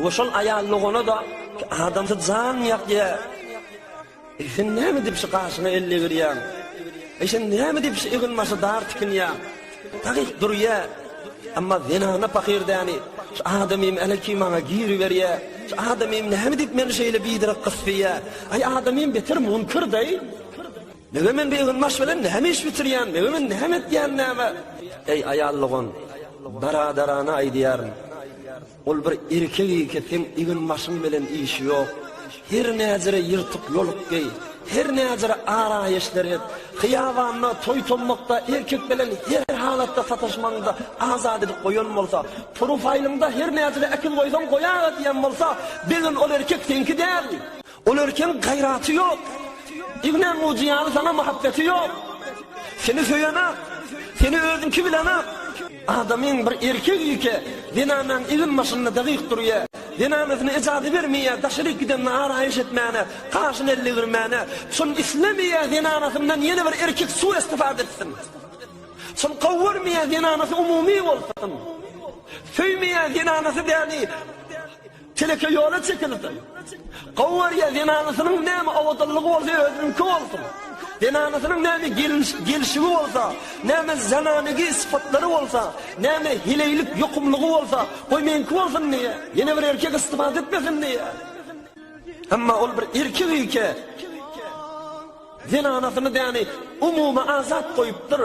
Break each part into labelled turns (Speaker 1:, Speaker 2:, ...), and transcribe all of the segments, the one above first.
Speaker 1: Oşol ayallığına da adamı can yak ya. Sen näme dip şu qaşyna elle girýän? Sen näme dip şu ýygynmasy dar tikin ya? Tagyk durýa. Amma zinana pakirdani. Şu adamym eleki maňa giri berýär. Şu adamym näme dip meni şeýle bidirek qysfýa. Ay adamym beter munkirday. Nege men bir ýygynmaş bilen näme iş bitirýän? Nege men näme etýän näme? Ey ayallygyn, baradarana aýdýaryn. Ol bir erkegi sen ýygynmaşyň bilen işi ýok. Her näzere ýyrtyk ýolukdy. Her näzere araýyşlar et. Hyýawanna toý tommakda erkek bilen her halatda sataşmanda azad edip goýan bolsa, profilimda her näzere akıl goýsan goýar diýen bolsa, bilin ol erkek senki däl. Ol erkeň gaýraty ýok. İgnen mujiýany sana muhabbeti ýok. Seni söýene, seni özünki bilene. Adamın bir erkek ýeke, dinamen ýygynmaşyna dagyk durýar. Dinamizini icazı vermeye, daşırık giden arayiş etmeyene, karşın elle girmeyene, son İslamiye dinanasından yeni bir erkek su istifade etsin. Son kavurmeye dinanası umumi olsun. Söymeye dinanası yani, teleke yola çekilsin. Kavurya dinanasının neymi avadallığı olsa özünki olsun. Dinanasının neymi gelişiği olsa, neymi zananigi sıfatları olsa, neymi hileylik yokumluğu olsa, koymenki olsun diye, yine bir erkek istifade etmesin diye. Ama ol bir erkek ki, dinanasını yani umuma azat koyuptur.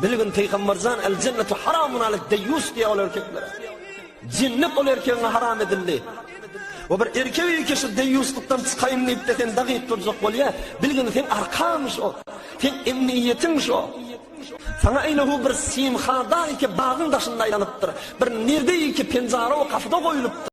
Speaker 1: Bilgin Peygamberzan el cennetu haramun alek deyyus diye ol erkeklere. Cennet ol erkeğine haram edildi. O bir erkeği ki şu deyyusluktan çıkayım deyip de sen dağıt duracak bolya, bilgin sen arkamış o, sen emniyetinmiş o. Sana eylehu bir simhada ki bağın daşında yanıptır, bir nerede ki pencara o kafada koyulup